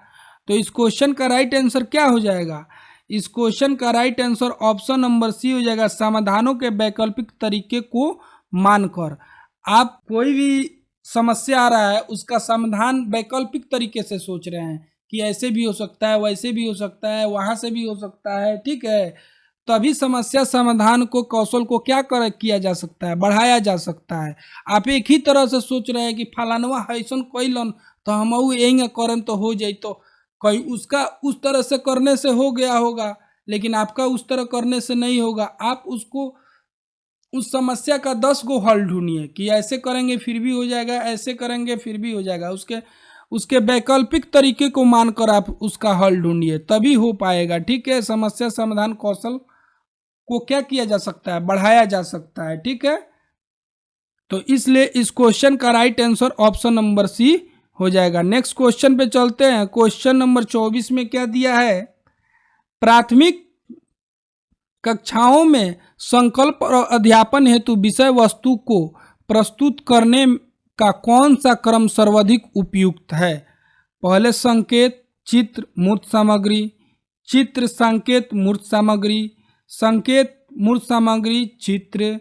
तो इस क्वेश्चन का राइट आंसर क्या हो जाएगा? इस क्वेश्चन का right answer option number C हो जाएगा, समाधानों के वैकल्पिक तरीके को मानकर। आप कोई भी समस्या आ रहा है उसका समाधान वैकल्पिक तरीके से सोच रहे हैं कि ऐसे भी हो सकता है, वैसे भी हो सकता है, वहां से भी हो सकता है। ठीक है, तभी समस्या समाधान को कौशल को क्या किया जा सकता है? बढ़ाया जा सकता है। आप एक ही तरह से सोच रहे हैं कि फलानवा ऐसा कैलन तो हम यही करें तो हो जाए, तो कहीं उसका उस तरह से करने से हो गया होगा, लेकिन आपका उस तरह करने से नहीं होगा। आप उसको उस समस्या का 10 गो हल ढूंढिए कि ऐसे करेंगे फिर भी हो जाएगा, ऐसे करेंगे फिर भी हो जाएगा। उसके वैकल्पिक तरीके को मानकर आप उसका हल ढूंढिए, तभी हो पाएगा। ठीक है, समस्या समाधान कौशल को क्या किया जा सकता है, बढ़ाया जा सकता है। ठीक है, तो इसलिए इस क्वेश्चन का right answer option number C हो जाएगा। नेक्स्ट क्वेश्चन पे चलते हैं। क्वेश्चन नंबर 24 में क्या दिया है, प्राथमिक कक्षाओं में संकल्प और अध्यापन हेतु विषय वस्तु को प्रस्तुत करने का कौन सा क्रम सर्वाधिक उपयुक्त है। पहले संकेत, चित्र, मूर्त सामग्री, चित्र, संकेत, मूर्त सामग्री, संकेत, मूर्त सामग्री, चित्र,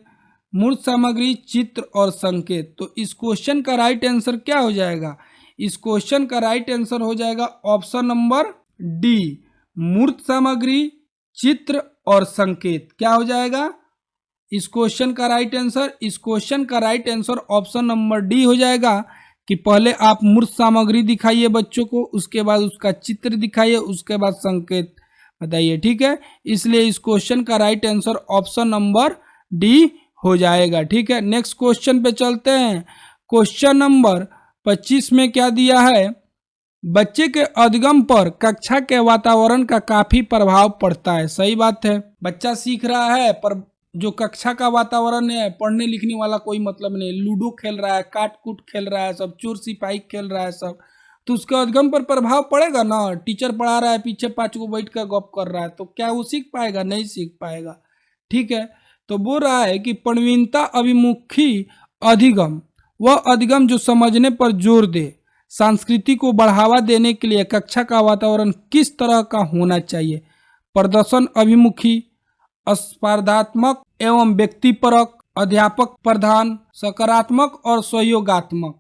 मूर्त सामग्री, चित्र और संकेत। तो इस क्वेश्चन का राइट आंसर क्या हो जाएगा, इस क्वेश्चन का राइट आंसर हो जाएगा ऑप्शन नंबर डी, मूर्त सामग्री, चित्र और संकेत। क्या हो जाएगा इस क्वेश्चन का राइट आंसर, इस क्वेश्चन का right answer option number D हो जाएगा कि पहले आप मूर्त सामग्री दिखाइए बच्चों को, उसके बाद उसका चित्र दिखाइए, उसके बाद संकेत बताइए। ठीक है, इसलिए इस क्वेश्चन का right answer option number D हो जाएगा। ठीक है, नेक्स्ट क्वेश्चन पे चलते हैं। क्वेश्चन नंबर 25 में क्या दिया है, बच्चे के उद्गम पर कक्षा के वातावरण का काफी प्रभाव पड़ता है। सही बात है, बच्चा सीख रहा है पर जो कक्षा का वातावरण है, पढ़ने लिखने वाला कोई मतलब नहीं, लूडो खेल रहा है, काट कूट खेल रहा है, सब चोर सिपाही खेल रहा है सब, तो उसके उद्गम पर प्रभाव पड़ेगा ना। टीचर पढ़ा रहा है, पीछे 5 को बैठ कर गप कर रहा है, तो क्या वो सीख पाएगा, नहीं सीख पाएगा। ठीक है, तो बोल रहा है कि प्रवीणता अभिमुखी अधिगम, वह अधिगम जो समझने पर जोर दे, संस्कृति को बढ़ावा देने के लिए कक्षा का वातावरण किस तरह का होना चाहिए। प्रदर्शन अभिमुखी, स्पर्धात्मक एवं व्यक्तिपरक, अध्यापक प्रधान, सकारात्मक और सहयोगात्मक।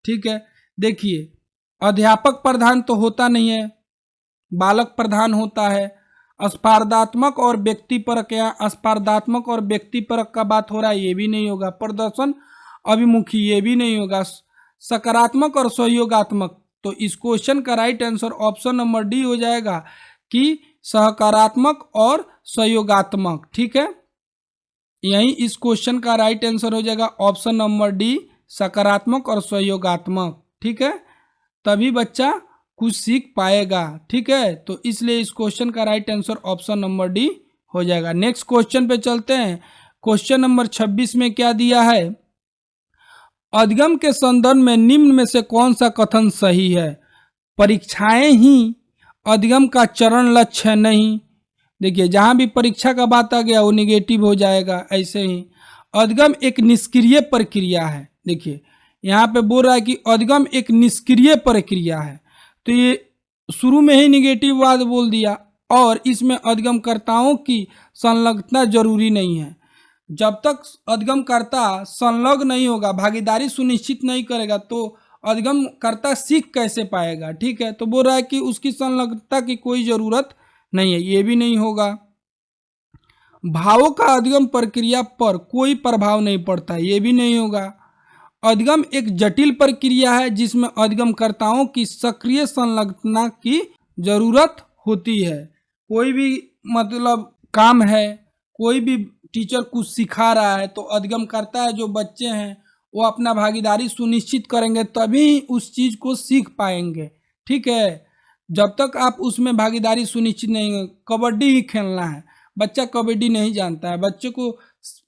ठीक है, देखिए अध्यापक प्रधान तो होता नहीं है, बालक प्रधान होता है। स्पर्धात्मक और व्यक्तिपरक, या स्पर्धात्मक और व्यक्तिपरक का बात हो रहा है, ये भी नहीं होगा। प्रदर्शन अभिमुखी, ये भी नहीं होगा। सकारात्मक और सहयोगात्मक, तो इस क्वेश्चन का right answer option number D हो जाएगा कि सकारात्मक और सहयोगात्मक। ठीक है, यही इस क्वेश्चन का राइट आंसर हो जाएगा ऑप्शन नंबर डी, सकारात्मक और सहयोगात्मक। ठीक है, तभी बच्चा कुछ सीख पाएगा। ठीक है, तो इसलिए इस क्वेश्चन का right answer option number D हो जाएगा। नेक्स्ट क्वेश्चन पे चलते हैं। क्वेश्चन नंबर 26 में क्या दिया है, अधिगम के संदर्भ में निम्न में से कौन सा कथन सही है। परीक्षाएं ही अधिगम का चरण लक्ष्य है नहीं। देखिए जहां भी परीक्षा का बात आ गया वो निगेटिव हो जाएगा। ऐसे ही अधिगम एक निष्क्रिय प्रक्रिया है। देखिए यहाँ पे बोल रहा है कि अधिगम एक निष्क्रिय प्रक्रिया है, तो ये शुरू में ही निगेटिव बात बोल दिया। और इसमें अधिगमकर्ताओं की संलग्नता जरूरी नहीं है। जब तक अधिगमकर्ता संलग्न नहीं होगा, भागीदारी सुनिश्चित नहीं करेगा, तो अधिगमकर्ता सीख कैसे पाएगा। ठीक है, तो बोल रहा है कि उसकी संलग्नता की कोई जरूरत नहीं है, ये भी नहीं होगा। भावों का अधिगम प्रक्रिया पर कोई प्रभाव नहीं पड़ता, ये भी नहीं होगा। अधिगम एक जटिल प्रक्रिया है जिसमें अधिगमकर्ताओं की सक्रिय संलग्नता की जरूरत होती है। कोई भी मतलब काम है, कोई भी टीचर कुछ सिखा रहा है, तो अधिगमकर्ता है जो बच्चे हैं वो अपना भागीदारी सुनिश्चित करेंगे, तभी उस चीज को सीख पाएंगे। ठीक है, जब तक आप उसमें भागीदारी सुनिश्चित नहीं, कबड्डी ही खेलना है, बच्चा कबड्डी नहीं जानता है, बच्चे को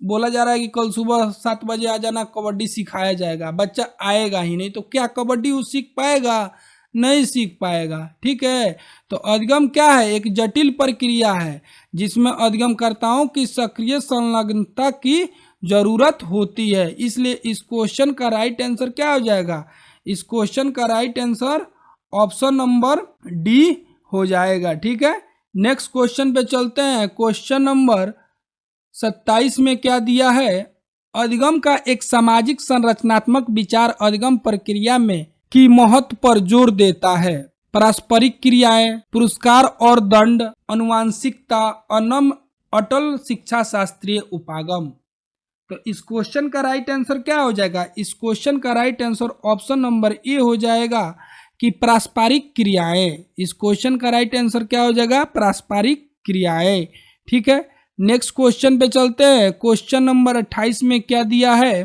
बोला जा रहा है कि कल सुबह 7 बजे आ जाना, कबड्डी सिखाया जाएगा, बच्चा आएगा ही नहीं, तो क्या कबड्डी वो सीख पाएगा, नहीं सीख पाएगा। ठीक है, तो अधिगम क्या है, एक जटिल प्रक्रिया है जिसमें अधिगमकर्ताओं की सक्रिय संलग्नता की जरूरत होती है। इसलिए इस क्वेश्चन का राइट आंसर क्या हो जाएगा, इस क्वेश्चन का right answer option number D हो जाएगा। ठीक है, नेक्स्ट क्वेश्चन पे चलते हैं। क्वेश्चन नंबर 27 में क्या दिया है, अधिगम का एक सामाजिक संरचनात्मक विचार अधिगम प्रक्रिया में की महत्व पर जोर देता है। पारस्परिक क्रियाएं, पुरस्कार और दंड, अनुवांशिकता, अनम अटल शिक्षा शास्त्रीय उपागम। तो इस क्वेश्चन का राइट आंसर क्या हो जाएगा, इस क्वेश्चन का right answer option number A हो जाएगा कि पारस्परिक क्रियाएं। इस क्वेश्चन का राइट आंसर क्या हो जाएगा, पारस्परिक क्रियाएं। ठीक है, नेक्स्ट क्वेश्चन पे चलते हैं। क्वेश्चन नंबर 28 में क्या दिया है,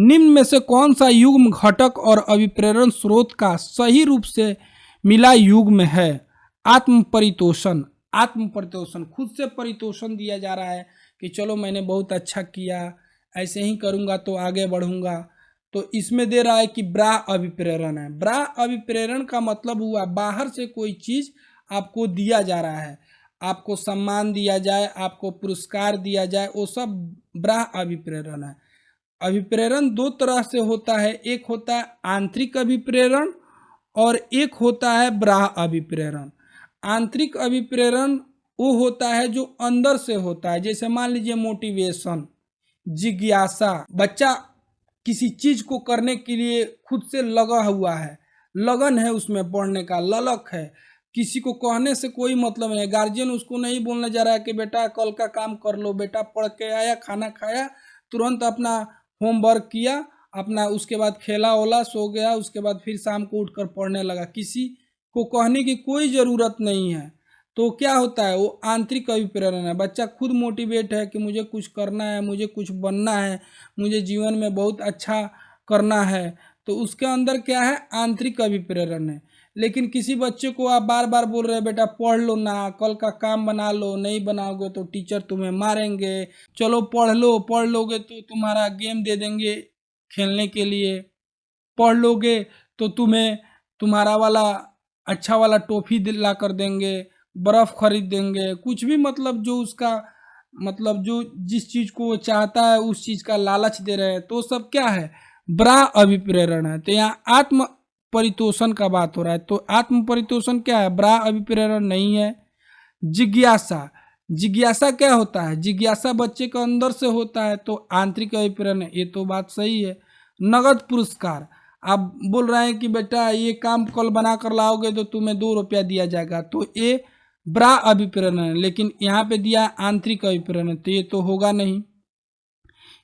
निम्न में से कौन सा युग्म घटक और अभिप्रेरण स्रोत का सही रूप से मिला युग्म है? आत्म परितोषण। आत्म परितोषण, खुद से परितोषण दिया जा रहा है कि चलो मैंने बहुत अच्छा किया, ऐसे ही करूँगा तो आगे बढ़ूँगा। तो इसमें दे रहा है कि ब्रा अभिप्रेरण है। ब्रा अभिप्रेरण का मतलब हुआ बाहर से कोई चीज़ आपको दिया जा रहा है, आपको सम्मान दिया जाए, आपको पुरस्कार दिया जाए, वो सब ब्रा अभिप्रेरण है। अभिप्रेरण दो तरह से होता है, एक होता है आंतरिक अभिप्रेरण और एक होता है बाह्य अभिप्रेरण। आंतरिक अभिप्रेरण वो होता है जो अंदर से होता है, जैसे मान लीजिए मोटिवेशन, जिज्ञासा। बच्चा किसी चीज को करने के लिए खुद से लगा हुआ है, लगन है उसमें, पढ़ने का ललक है, किसी को कहने से कोई मतलब नहीं। गार्जियन उसको नहीं बोलने जा रहा है कि बेटा कल का काम कर लो, बेटा पढ़ के आया, खाना खाया, तुरंत अपना होमवर्क किया, अपना उसके बाद खेला ओला, सो गया, उसके बाद फिर शाम को उठकर पढ़ने लगा। किसी को कहने की कोई ज़रूरत नहीं है। तो क्या होता है, वो आंतरिक अभिप्रेरण है। बच्चा खुद मोटिवेट है कि मुझे कुछ करना है, मुझे कुछ बनना है, मुझे जीवन में बहुत अच्छा करना है, तो उसके अंदर क्या है, आंतरिक अभिप्रेरण है। लेकिन किसी बच्चे को आप बार बार बोल रहे हैं बेटा पढ़ लो ना, कल का काम बना लो, नहीं बनाओगे तो टीचर तुम्हें मारेंगे, चलो पढ़ लो, पढ़ लोगे तो तुम्हारा गेम दे देंगे खेलने के लिए, पढ़ लोगे तो तुम्हें तुम्हारा वाला अच्छा वाला टॉफी दिला कर देंगे, बर्फ़ खरीद देंगे, कुछ भी, मतलब जो उसका मतलब जो जिस चीज़ को वो चाहता है उस चीज़ का लालच दे रहे हैं, तो सब क्या है, ब्रा अभिप्रेरण है। तो यहाँ आत्म परितोषण का बात हो रहा है, तो आत्म परितोषण क्या है, ब्रा अभिप्रेरण नहीं है। जिज्ञासा, जिज्ञासा क्या होता है, जिज्ञासा बच्चे के अंदर से होता है, तो आंतरिक अभिप्रेरण है, ये तो बात सही है। नगद पुरस्कार, आप बोल रहे हैं कि बेटा ये काम कल बना कर लाओगे तो तुम्हें 2 रुपया दिया जाएगा, तो ये ब्रा अभिप्रेरण है, लेकिन यहाँ पे दिया आंतरिक अभिप्रेरण, तो ये तो होगा नहीं।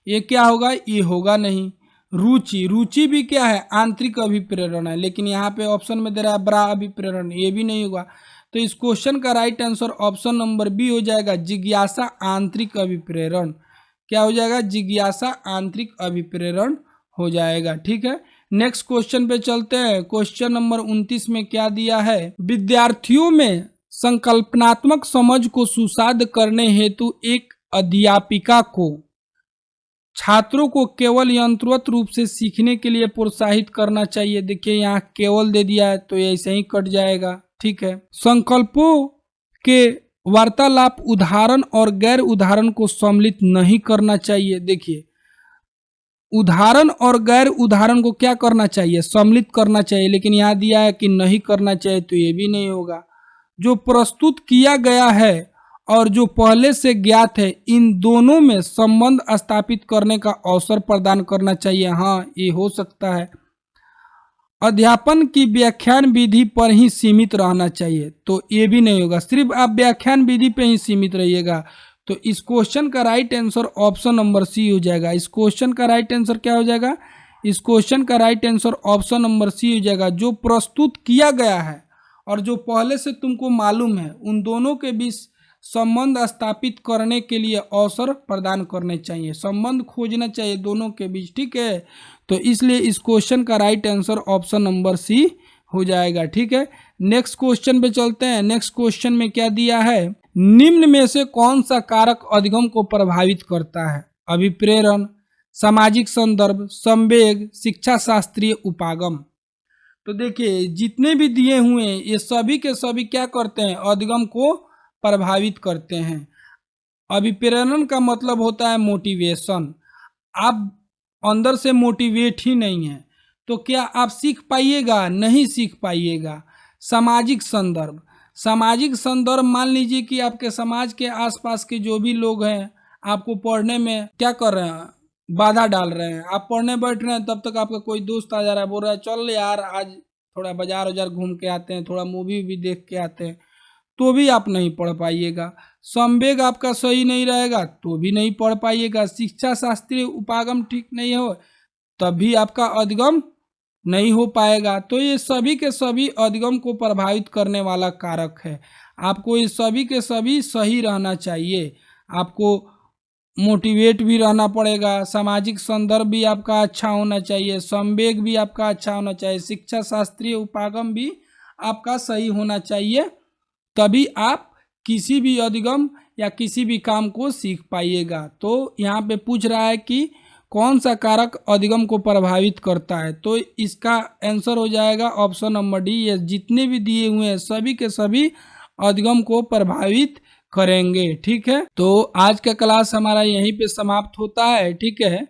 ये क्या होगा, ये होगा नहीं। रुचि, रुचि भी क्या है, आंतरिक अभिप्रेरण है, लेकिन यहाँ पे ऑप्शन में दे रहा है ब्रा अभिप्रेरण, ये भी नहीं होगा। तो इस क्वेश्चन का right answer option number B हो जाएगा, जिज्ञासा आंतरिक अभिप्रेरण। क्या हो जाएगा, जिज्ञासा आंतरिक अभिप्रेरण हो जाएगा। ठीक है, नेक्स्ट क्वेश्चन पे चलते हैं। क्वेश्चन नंबर 29 में क्या दिया है, विद्यार्थियों में संकल्पनात्मक समझ को सुसाध करने हेतु एक अध्यापिका को छात्रों को केवल यंत्रवत रूप से सीखने के लिए प्रोत्साहित करना चाहिए। देखिए यहाँ केवल दे दिया है तो ये ऐसे ही कट जाएगा। ठीक है, संकल्पों के वार्तालाप उदाहरण और गैर उदाहरण को सम्मिलित नहीं करना चाहिए। देखिए उदाहरण और गैर उदाहरण को क्या करना चाहिए, सम्मिलित करना चाहिए, लेकिन यहाँ दिया है कि नहीं करना चाहिए, तो ये भी नहीं होगा। जो प्रस्तुत किया गया है और जो पहले से ज्ञात है, इन दोनों में संबंध स्थापित करने का अवसर प्रदान करना चाहिए। हाँ, ये हो सकता है। अध्यापन की व्याख्यान विधि पर ही सीमित रहना चाहिए, तो ये भी नहीं होगा। सिर्फ आप व्याख्यान विधि पे ही सीमित रहिएगा, तो इस क्वेश्चन का right answer option number C हो जाएगा। इस क्वेश्चन का राइट आंसर क्या हो जाएगा, इस क्वेश्चन का right answer option number C हो जाएगा। जो प्रस्तुत किया गया है और जो पहले से तुमको मालूम है, उन दोनों के बीच संबंध स्थापित करने के लिए अवसर प्रदान करने चाहिए, संबंध खोजना चाहिए दोनों के बीच। ठीक है, तो इसलिए इस क्वेश्चन का right answer option number C हो जाएगा। ठीक है, नेक्स्ट क्वेश्चन पे चलते हैं। नेक्स्ट क्वेश्चन में क्या दिया है, निम्न में से कौन सा कारक अधिगम को प्रभावित करता है, अभिप्रेरण, सामाजिक संदर्भ, संवेग, शिक्षा शास्त्रीय उपागम। तो देखिए जितने भी दिए हुए हैं ये सभी के सभी क्या करते हैं, अधिगम को प्रभावित करते हैं। अभिप्रेरण का मतलब होता है मोटिवेशन। आप अंदर से मोटिवेट ही नहीं है तो क्या आप सीख पाइएगा, नहीं सीख पाइएगा। सामाजिक संदर्भ, सामाजिक संदर्भ मान लीजिए कि आपके समाज के आसपास के जो भी लोग हैं आपको पढ़ने में क्या कर रहे हैं, बाधा डाल रहे हैं। आप पढ़ने बैठ रहे हैं, तब तक आपका कोई दोस्त आ जा रहा है, बोल रहा है चल यार आज थोड़ा बाजार वजार घूम के आते हैं, थोड़ा मूवी भी देख के आते हैं, तो भी आप नहीं पढ़ पाइएगा। संवेग आपका सही नहीं रहेगा तो भी नहीं पढ़ पाइएगा। शिक्षा शास्त्रीय उपागम ठीक नहीं हो तब भी आपका अधिगम नहीं हो पाएगा। तो ये सभी के सभी अधिगम को प्रभावित करने वाला कारक है। आपको ये सभी के सभी सही रहना चाहिए। आपको मोटिवेट भी रहना पड़ेगा, सामाजिक संदर्भ भी आपका अच्छा होना चाहिए, संवेग भी आपका अच्छा होना चाहिए, शिक्षा शास्त्रीय उपागम भी आपका सही होना चाहिए, तभी आप किसी भी अधिगम या किसी भी काम को सीख पाइएगा। तो यहाँ पे पूछ रहा है कि कौन सा कारक अधिगम को प्रभावित करता है, तो इसका आंसर हो जाएगा ऑप्शन नंबर डी। ये जितने भी दिए हुए हैं सभी के सभी अधिगम को प्रभावित करेंगे। ठीक है, तो आज का क्लास हमारा यहीं पे समाप्त होता है। ठीक है,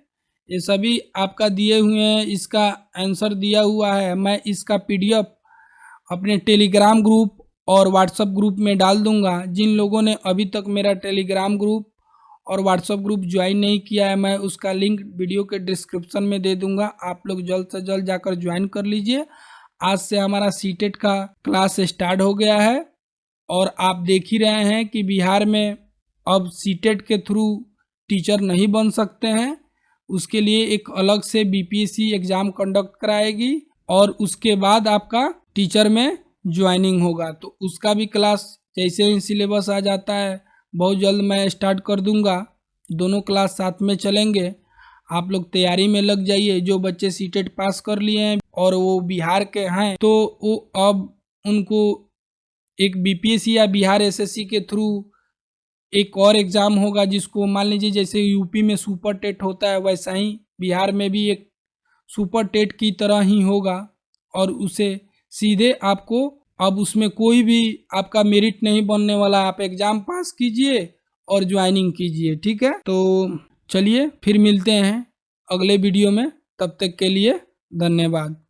ये सभी आपका दिए हुए हैं, इसका आंसर दिया हुआ है। मैं इसका PDF अपने टेलीग्राम ग्रुप और व्हाट्सएप ग्रुप में डाल दूंगा। जिन लोगों ने अभी तक मेरा टेलीग्राम ग्रुप और व्हाट्सएप ग्रुप ज्वाइन नहीं किया है, मैं उसका लिंक वीडियो के डिस्क्रिप्शन में दे दूंगा। आप लोग जल्द से जल्द जाकर ज्वाइन कर लीजिए। आज से हमारा सीटेट का क्लास स्टार्ट हो गया है और आप देख ही रहे हैं कि बिहार में अब सीटेट के थ्रू टीचर नहीं बन सकते हैं। उसके लिए एक अलग से BPSC एग्ज़ाम कंडक्ट कराएगी और उसके बाद आपका टीचर में ज्वाइनिंग होगा। तो उसका भी क्लास जैसे ही सिलेबस आ जाता है बहुत जल्द मैं स्टार्ट कर दूंगा। दोनों क्लास साथ में चलेंगे। आप लोग तैयारी में लग जाइए। जो बच्चे सीटेट पास कर लिए हैं और वो बिहार के हैं तो वो अब उनको एक BPSC या बिहार SSC के थ्रू एक और एग्ज़ाम होगा, जिसको मान लीजिए जैसे यूपी में सुपर टेट होता है वैसा ही बिहार में भी एक सुपर टेट की तरह ही होगा और उसे सीधे आपको अब उसमें कोई भी आपका मेरिट नहीं बनने वाला। आप एग्ज़ाम पास कीजिए और ज्वाइनिंग कीजिए। ठीक है, तो चलिए फिर मिलते हैं अगले वीडियो में। तब तक के लिए धन्यवाद।